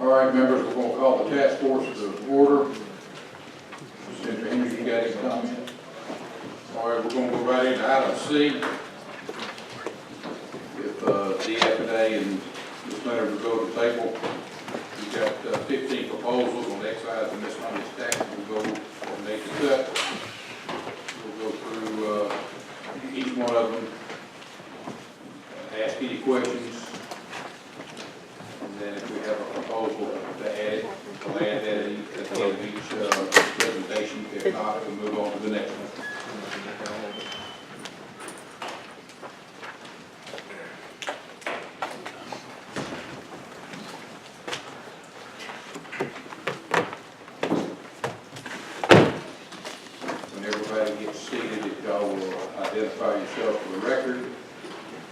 All right, members, we're going to call the task force to order. Senator Henry, you got any comments? All right, we're going to go right into item C. If DFA and Ms. Leonard will go to the table, we've got 15 proposals on excise and miscellaneous taxes. We'll go and make the cut. We'll go through each one of them, ask any questions, and then if we have a proposal to add it, we'll add that at the end of each presentation. If not, we'll move on to the next one. When everybody gets seated, if y'all will identify yourself for the record,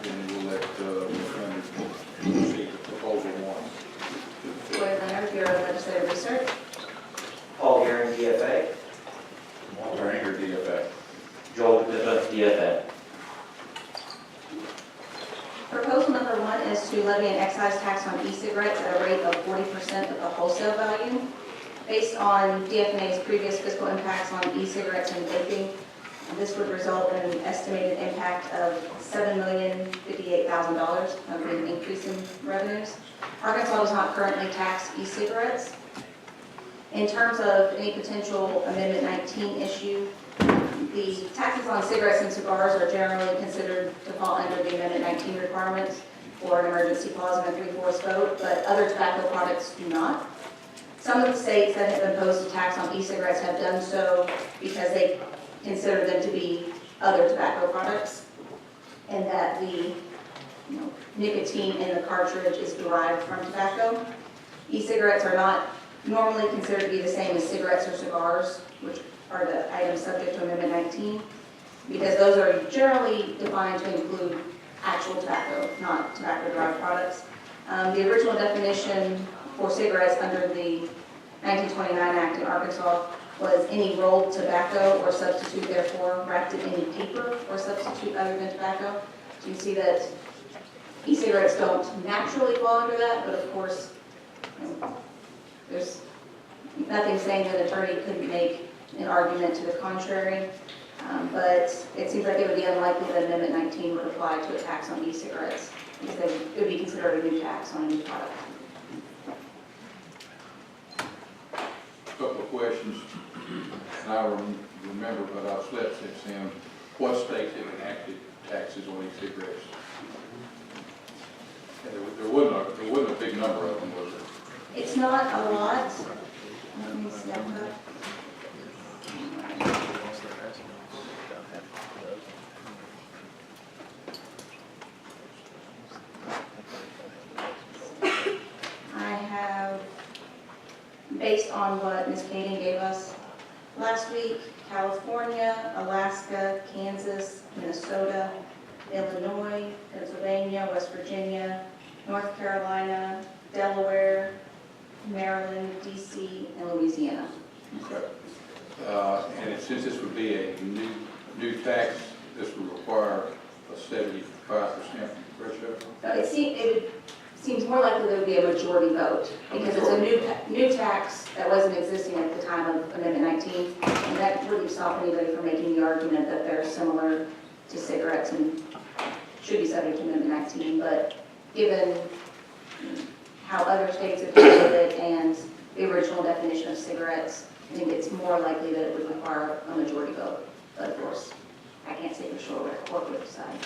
and we'll let Ms. Leonard proceed with proposal one. Joy Leonard, Bureau of Legislative Research. Paul Gearing, DFA. Walter Anger, DFA. Joel Bishop, DFA. Proposal number one is to levy an excise tax on e-cigarettes at a rate of 40% of the wholesale value. Based on DFNA's previous fiscal impacts on e-cigarettes and vaping, this would result in an estimated impact of $7,058,000 of an increase in revenues. Arkansas does not currently tax e-cigarettes. In terms of any potential Amendment 19 issue, the taxes on cigarettes and cigars are generally considered to fall under the Amendment 19 requirements for an emergency clause and a 3/4 vote, but other tobacco products do not. Some of the states that have imposed a tax on e-cigarettes have done so because they consider them to be other tobacco products, and that the nicotine in the cartridge is derived from tobacco. E-cigarettes are not normally considered to be the same as cigarettes or cigars, which are the items subject to Amendment 19, because those are generally defined to include actual tobacco, not tobacco-derived products. The original definition for cigarettes under the 1929 Act in Arkansas was any rolled tobacco or substitute, therefore wrapped in any paper or substitute other than tobacco. So you can see that e-cigarettes don't naturally fall under that, but of course, there's nothing saying that an attorney couldn't make an argument to the contrary, but it seems like it would be unlikely that Amendment 19 would apply to a tax on e-cigarettes, because it would be considered a new tax on a new product. Couple of questions, and I remember, but I've slept since then. What states have enacted taxes on e-cigarettes? There wasn't a big number of them, was there? It's not a lot. Let me see. I have, based on what Ms. Kading gave us last week, California, Alaska, Kansas, Minnesota, Illinois, Pennsylvania, West Virginia, North Carolina, Delaware, Maryland, D.C., and Louisiana. Okay. And since this would be a new tax, this would require a 75% ratio? It seems more likely there would be a majority vote, because it's a new tax that wasn't existing at the time of Amendment 19, and that wouldn't stop anybody from making the argument that they're similar to cigarettes and should be subject to Amendment 19, but given how other states have handled it and the original definition of cigarettes, I think it's more likely that it would require a majority vote. But of course, I can't say for sure what the court would decide.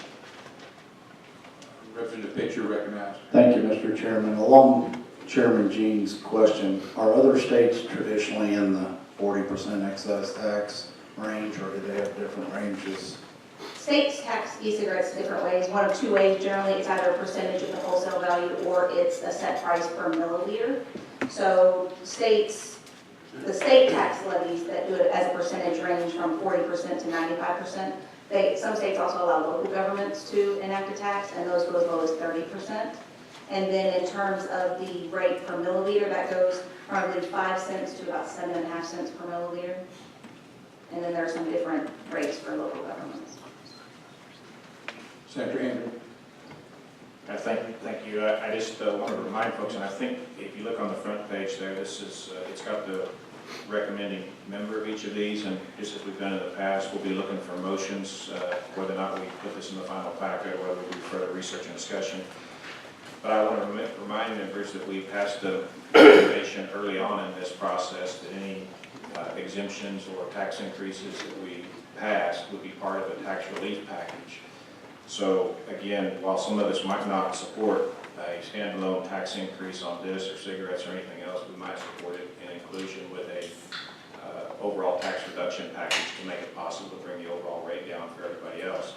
Representative Pitcher recognized. Thank you, Mr. Chairman. Along Chairman Jean's question, are other states traditionally in the 40% excise tax range, or do they have different ranges? States tax e-cigarettes different ways. One of two ways. Generally, it's either a percentage of the wholesale value or it's a set price per milliliter. So the state tax levies that do it as a percentage range from 40% to 95%. Some states also allow local governments to enact a tax, and those go as low as 30%. And then in terms of the rate per milliliter, that goes from I believe 5 cents to about 7.5 cents per milliliter. And then there are some different rates for local governments. Senator Henry. Thank you. I just want to remind folks, and I think if you look on the front page there, this is, it's got the recommending member of each of these, and just as we've done in the past, we'll be looking for motions, whether or not we put this in the final packet, or whether we do further research and discussion. But I want to remind members that we passed a recommendation early on in this process that any exemptions or tax increases that we passed would be part of a tax relief package. So again, while some of us might not support a standalone tax increase on this or cigarettes or anything else, we might support it in inclusion with a overall tax reduction package to make it possible to bring the overall rate down for everybody else.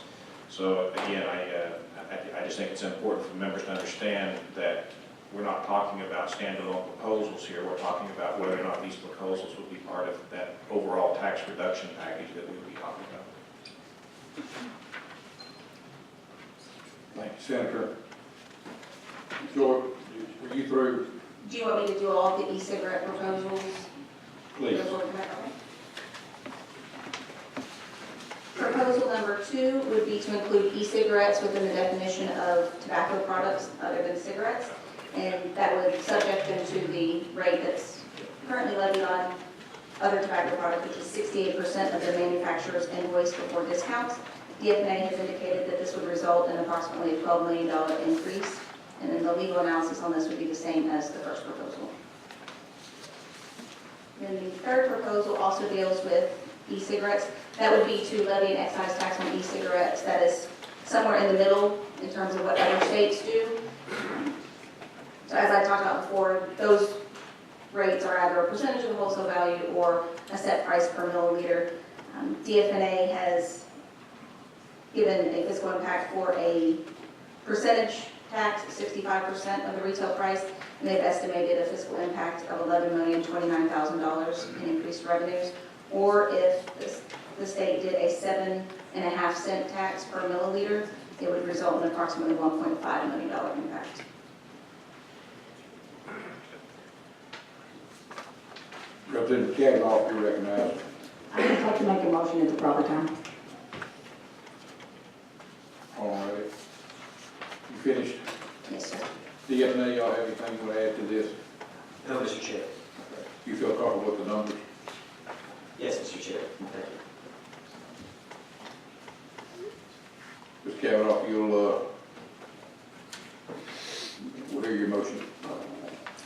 So again, I just think it's important for members to understand that we're not talking about standalone proposals here. We're talking about whether or not these proposals would be part of that overall tax reduction package that we would be talking about. Thank you, Senator. George, were you through? Do you want me to do all of the e-cigarette proposals? Please. Proposal number 2 would be to include e-cigarettes within the definition of tobacco products other than cigarettes, and that would subject them to the rate that's currently levied on other tobacco products, which is 68% of the manufacturer's invoice before discounts. DFNA has indicated that this would result in approximately a $12 million increase, and then the legal analysis on this would be the same as the first proposal. Then the third proposal also deals with e-cigarettes. That would be to levy an excise tax on e-cigarettes that is somewhere in the middle in terms of what other states do. So as I talked about before, those rates are either a percentage of the wholesale value or a set price per milliliter. DFNA has given a fiscal impact for a percentage tax, 65% of the retail price, and they've estimated a fiscal impact of $11,029,000 in increased revenues. Or if the state did a 7.5 cent tax per milliliter, it would result in approximately $1.5 million impact. Representative Kavanaugh, you recognized. I would like to make a motion at the proper time. All right. You finished? Yes, sir. DFNA, y'all have anything you want to add to this? No, Mr. Chair. Okay. You feel comfortable with the numbers? Yes, Mr. Chair. Thank you. Mr. Kavanaugh, you'll we'll hear your motion.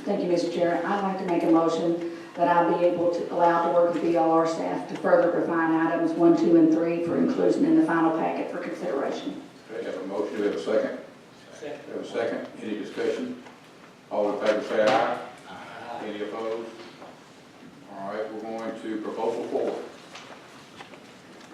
Thank you, Mr. Chair. I'd like to make a motion that I be able to allow the work of BLR staff to further refine items 1, 2, and 3 for inclusion in the final packet for consideration. Okay, have a motion, have a second? Second. Have a second, any discussion? All in favor say aye. Aye. Any opposed? All right, we're going to proposal 4. All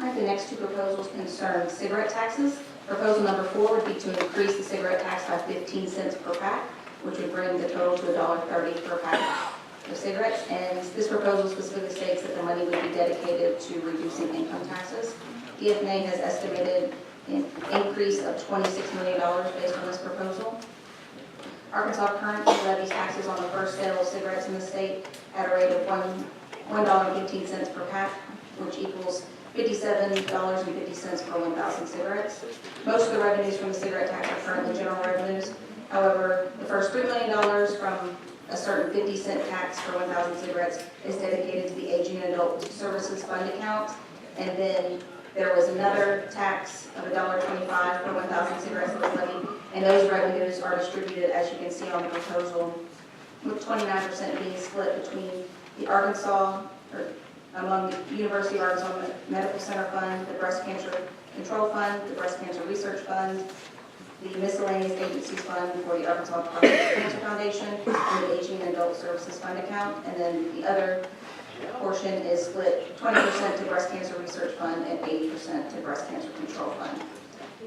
right, the next two proposals concern cigarette taxes. Proposal number 4 would be to increase the cigarette tax by 15 cents per pack, which would bring the total to $1.30 per pack of cigarettes. And this proposal specifically states that the money would be dedicated to reducing income taxes. DFNA has estimated an increase of $26 million based on this proposal. Arkansas currently levies taxes on the first sale of cigarettes in the state at a rate of $1.15 per pack, which equals $57.50 per 1,000 cigarettes. Most of the revenues from the cigarette tax are currently general revenues. However, the first $3 million from a certain 50-cent tax per 1,000 cigarettes is dedicated to the Aging and Adult Services Fund account. And then there was another tax of $1.25 per 1,000 cigarettes that was levied, and those revenues are distributed, as you can see on the proposal, with 29% being split between the among the University of Arkansas Medical Center Fund, the Breast Cancer Control Fund, the Breast Cancer Research Fund, the Miscellaneous Agencies Fund for the Arkansas Department of Cancer Foundation, and the Aging and Adult Services Fund account, and then the other portion is split 20% to Breast Cancer Research Fund and 80% to Breast Cancer Control Fund.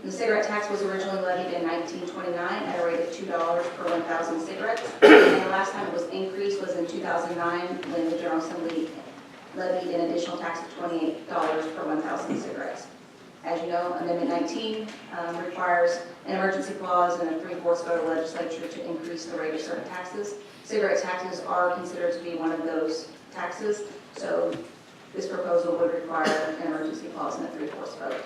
The cigarette tax was originally levied in 1929 at a rate of $2 per 1,000 cigarettes, and the last time it was increased was in 2009 when the General Assembly levied an additional tax of $28 per 1,000 cigarettes. As you know, Amendment 19 requires an emergency clause and a 3/4 vote of legislature to increase the rate of certain taxes. Cigarette taxes are considered to be one of those taxes, so this proposal would require an emergency clause and a 3/4 vote.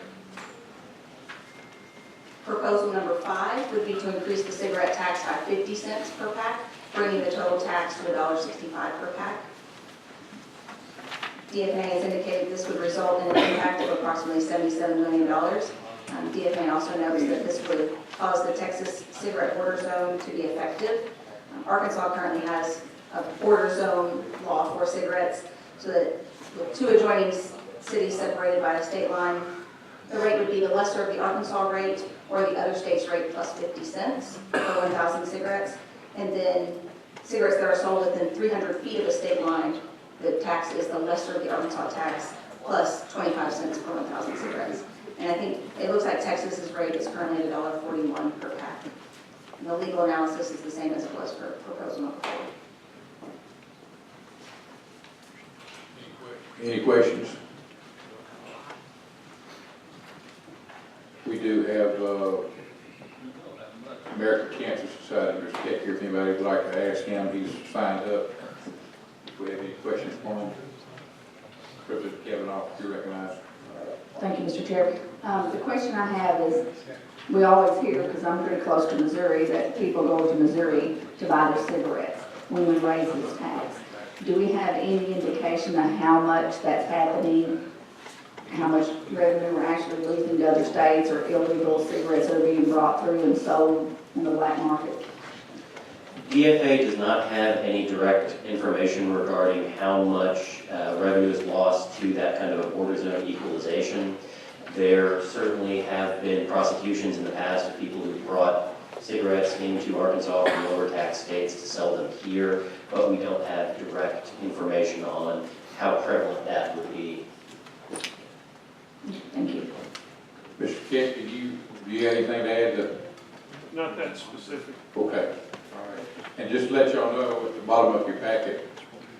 Proposal number 5 would be to increase the cigarette tax by 50 cents per pack, bringing the total tax to $1.65 per pack. DFA has indicated this would result in an impact of approximately $77 million. DFA also notes that this would cause the Texas cigarette border zone to be effective. Arkansas currently has a border zone law for cigarettes, so that with 2 adjoining cities separated by a state line, the rate would be the lesser of the Arkansas rate or the other state's rate plus 50 cents per 1,000 cigarettes. And then cigarettes that are sold within 300 feet of a state line, the tax is the lesser of the Arkansas tax plus 25 cents per 1,000 cigarettes. And I think it looks like Texas's rate is currently at $1.41 per pack. And the legal analysis is the same as it was for proposal number 4. Any questions? We do have American Cancer Society, Mr. Keck here, if anybody would like to ask him, he's signed up. If we have any questions for him. Representative Kavanaugh, you recognize. Thank you, Mr. Chair. The question I have is, we always hear, because I'm pretty close to Missouri, that people go to Missouri to buy their cigarettes when we raise this tax. Do we have any indication of how much that's happening, how much revenue we're actually losing to other states, or illegal cigarettes that are being brought through and sold in the black market? DFA does not have any direct information regarding how much revenue is lost to that kind of a border zone equalization. There certainly have been prosecutions in the past of people who brought cigarettes into Arkansas from lower tax states to sell them here, but we don't have direct information on how prevalent that would be. Thank you. Mr. Keck, do you have anything to add to? Not that specific. Okay, all right. And just to let y'all know, at the bottom of your packet,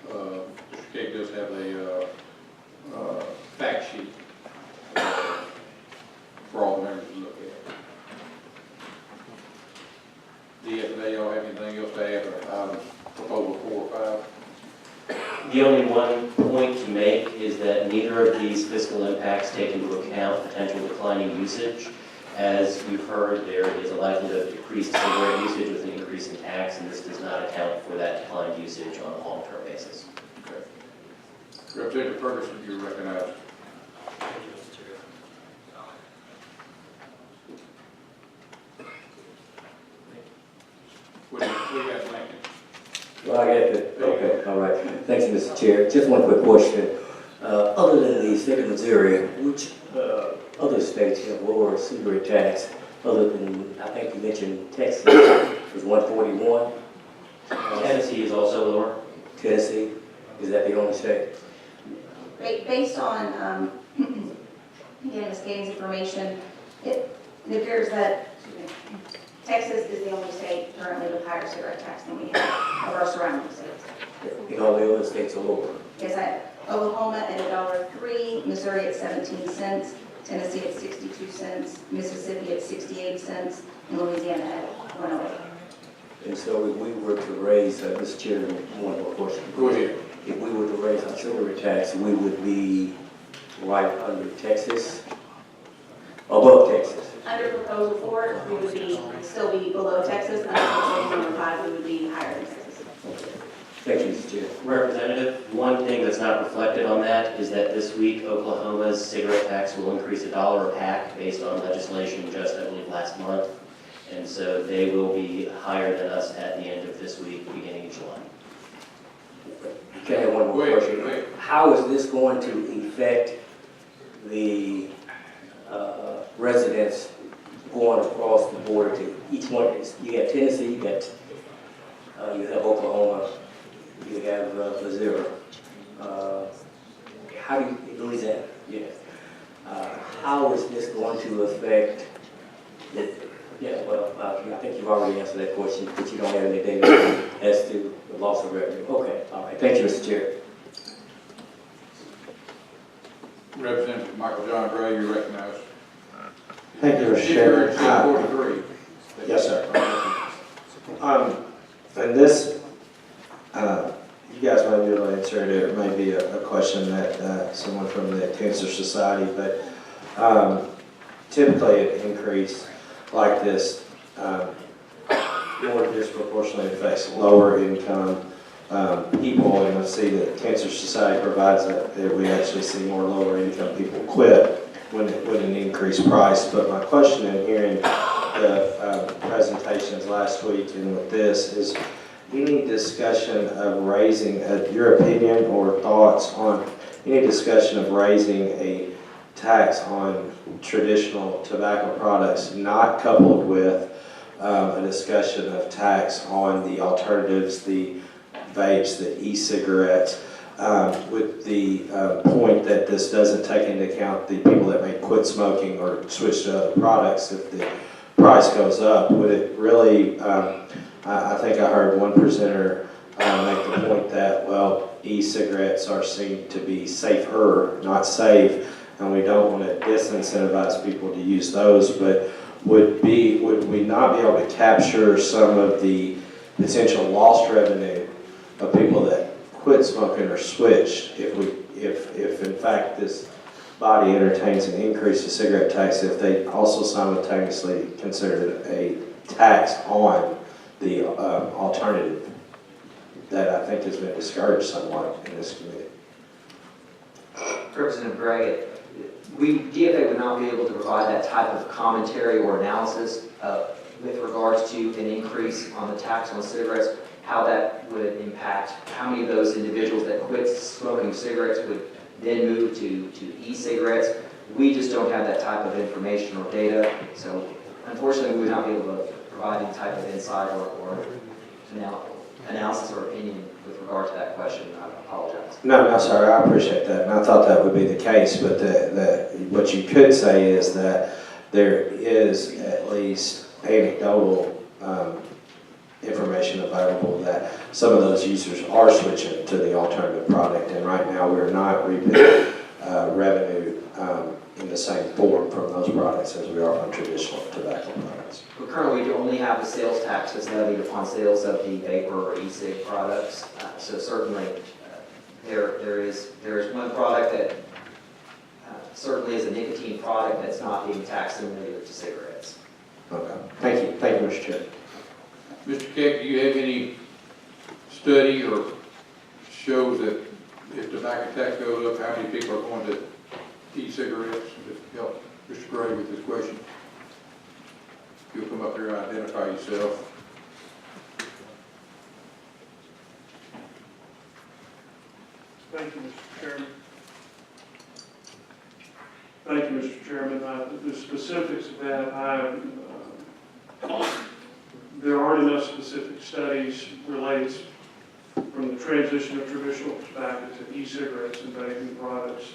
Mr. Keck does have a fact sheet for all the members to look at. DFA, y'all have anything else to add, or proposal 4 or 5? The only one point to make is that neither of these fiscal impacts take into account potential declining usage. As you've heard, there is a likelihood of decreased cigarette usage with an increase in tax, and this does not account for that declined usage on a long-term basis. Okay. Representative Ferguson, you're recognized. What do you got, Lincoln? Well, I get it. Okay, all right. Thanks, Mr. Chair. Just one quick question. Other than the state of Missouri, which other states have lower cigarette tax other than, I think you mentioned Texas was 141? Tennessee is also lower. Tennessee, is that the only state? Based on, again, Ms. Gaines' information, it appears that Texas is the only state currently with higher cigarette tax than we have of our surrounding states. And all the other states are lower? Yes, Oklahoma at $1.03, Missouri at 17 cents, Tennessee at 62 cents, Mississippi at 68 cents, and Louisiana at 108. And so if we were to raise, Mr. Chair, one more question. Go ahead. If we were to raise our cigarette tax, we would be right under Texas, above Texas. Under proposal 4, we would still be below Texas. Under proposal number 5, we would be higher than Texas. Thank you, Mr. Chair. Representative, one thing that's not reflected on that is that this week Oklahoma's cigarette tax will increase $1 a pack based on legislation just, I believe, last month. And so they will be higher than us at the end of this week, beginning of July. Okay, I have one more question. Wait. How is this going to affect the residents going across the border to each one? You have Tennessee, you have Oklahoma, you have Missouri. How do you, Louisiana? Yes. How is this going to affect the, I think you've already answered that question, but you don't have any data as to the loss of revenue. Okay, all right. Thank you, Mr. Chair. Representative Michael John Gray, you're recognized. Thank you, Mr. Chairman. 43. Yes, sir. And this, you guys might be able to answer it. It may be a question that someone from the Cancer Society, but typically an increase like this more disproportionately affects lower income people, and I see that Cancer Society provides that we actually see more lower income people quit when an increased price. But my question in hearing the presentations last week and with this is any discussion of raising, your opinion or thoughts on any discussion of raising a tax on traditional tobacco products not coupled with a discussion of tax on the alternatives, the vapes, the e-cigarettes, with the point that this doesn't take into account the people that may quit smoking or switch to other products if the price goes up. Would it really, I think I heard one presenter make the point that, well, e-cigarettes are seen to be safer, not safe, and we don't want to disincentivize people to use those, but would we not be able to capture some of the potential lost revenue of people that quit smoking or switched if in fact this body entertains an increase in cigarette tax, if they also simultaneously considered a tax on the alternative that I think has been discouraged somewhat in this committee? Representative Gray, DFA would not be able to provide that type of commentary or analysis with regards to an increase on the tax on cigarettes, how that would impact how many of those individuals that quit smoking cigarettes would then move to e-cigarettes. We just don't have that type of information or data, so unfortunately we would not be able to provide any type of insight or analysis or opinion with regard to that question. I apologize. No, sorry, I appreciate that, and I thought that would be the case, but what you could say is that there is at least anecdotal information available that some of those users are switching to the alternative product, and right now we're not reaping revenue in the same form from those products as we are from traditional tobacco products. But currently, we only have the sales tax that's levied upon sales of the vapor or e-cig products. So certainly, there is one product that certainly is a nicotine product that's not being taxed similarly to cigarettes. Okay, thank you, Mr. Chair. Mr. Keck, do you have any study or shows that if tobacco tax goes up, how many people are going to e-cigarettes? To help Mr. Gray with his question. You'll come up here and identify yourself. Thank you, Mr. Chairman. Thank you, Mr. Chairman. The specifics of that, there aren't enough specific studies related from the transition of traditional tobacco to e-cigarettes and vaping products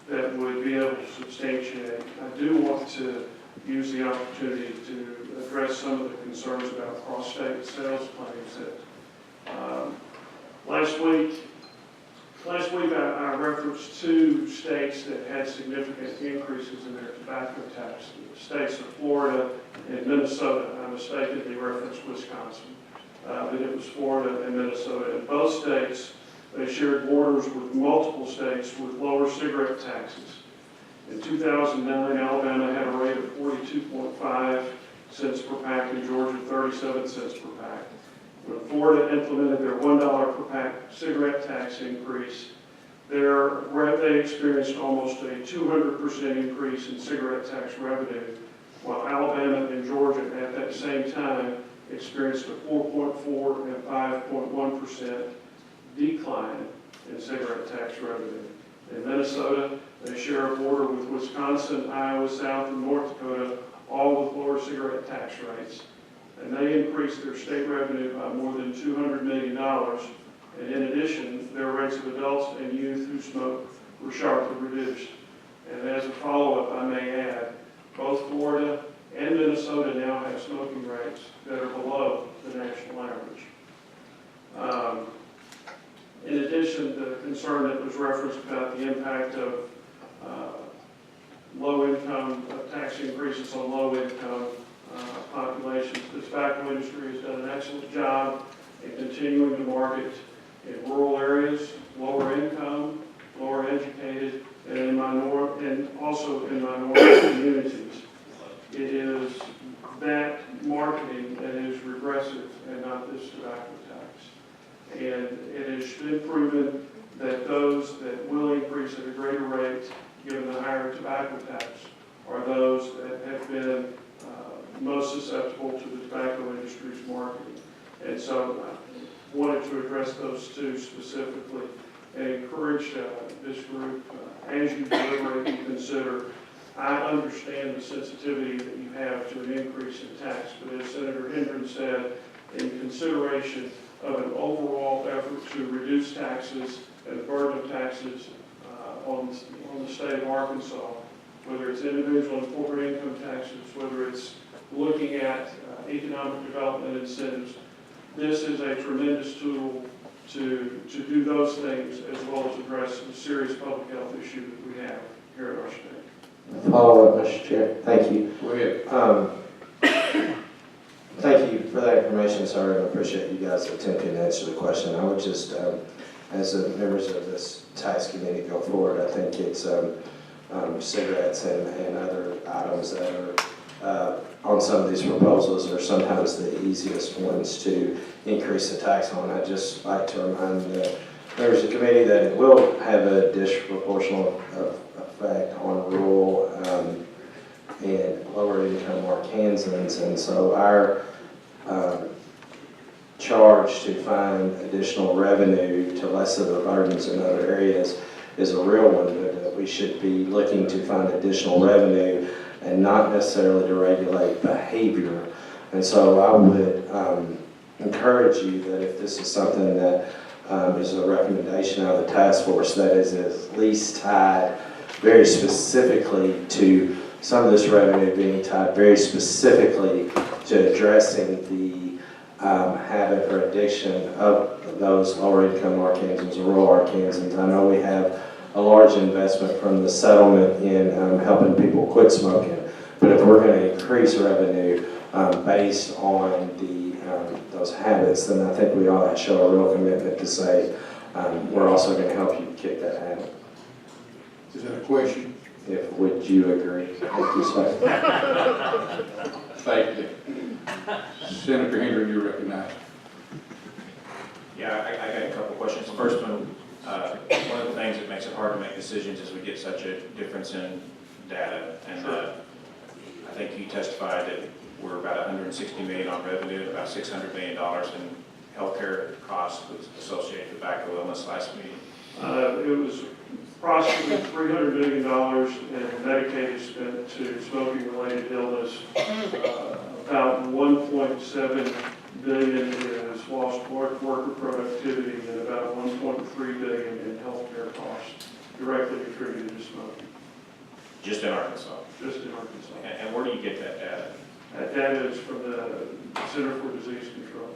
that would be able to substantiate. I do want to use the opportunity to address some of the concerns about cross-state sales claims that last week I referenced two states that had significant increases in their tobacco tax, the states of Florida and Minnesota. I mistakenly referenced Wisconsin, but it was Florida and Minnesota. In both states, they shared borders with multiple states with lower cigarette taxes. In 2009, Alabama had a rate of 42.5 cents per pack, and Georgia 37 cents per pack. When Florida implemented their $1 per pack cigarette tax increase, they experienced almost a 200% increase in cigarette tax revenue, while Alabama and Georgia at that same time experienced a 4.4 and 5.1% decline in cigarette tax revenue. In Minnesota, they share a border with Wisconsin, Iowa, South, and North Dakota, all with lower cigarette tax rates. And they increased their state revenue by more than $200 million. And in addition, their rates of adults and youth who smoke were sharply reduced. And as a follow-up, I may add, both Florida and Minnesota now have smoking rates that are below the national average. In addition, the concern that was referenced about the impact of low-income tax increases on low-income populations. The tobacco industry has done an excellent job in continuing to market in rural areas, lower income, lower educated, and also in minority communities. It is that marketing that is regressive and not this tobacco tax. And it has been proven that those that will increase at a greater rate, given the higher tobacco tax, are those that have been most susceptible to the tobacco industry's marketing. And so I wanted to address those two specifically and encourage this group, as you deliberate and consider. I understand the sensitivity that you have to an increase in tax, but as Senator Hendren said, in consideration of an overall effort to reduce taxes and the burden of taxes on the state of Arkansas, whether it's individual and corporate income taxes, whether it's looking at economic development incentives, this is a tremendous tool to do those things as well as address the serious public health issue that we have here in our state. Follow up, Mr. Chair. Thank you. Go ahead. Thank you for that information, sir, and I appreciate you guys attempting to answer the question. I would just, as the members of this tax committee go forward, I think it's cigarettes and other items that are on some of these proposals are sometimes the easiest ones to increase the tax on. I'd just like to remind the members of the committee that it will have a disproportionate effect on rural and lower income Arkansans, and so our charge to find additional revenue to lessen the burdens in other areas is a real one, but we should be looking to find additional revenue and not necessarily to regulate behavior. And so I would encourage you that if this is something that is a recommendation out of the task force that is at least tied very specifically to some of this revenue being tied very specifically to addressing the habit or addiction of those lower income Arkansans or rural Arkansans. I know we have a large investment from the settlement in helping people quit smoking, but if we're going to increase revenue based on those habits, then I think we ought to show a real commitment to say we're also going to help you kick that habit. Is that a question? Would you agree? Thank you, sir. Thank you. Senator Hendren, you're recognized. Yeah, I got a couple questions. The first one of the things that makes it hard to make decisions is we get such a difference in data. And I think you testified that we're about $160 million on revenue and about $600 million in healthcare costs associated with tobacco illness last meeting. It was approximately $300 million in Medicaid spent to smoking-related illness. About $1.7 billion is lost worker productivity, and about $1.3 billion in healthcare costs directly attributed to smoking. Just in Arkansas? Just in Arkansas. And where do you get that data? That data is from the Center for Disease Control.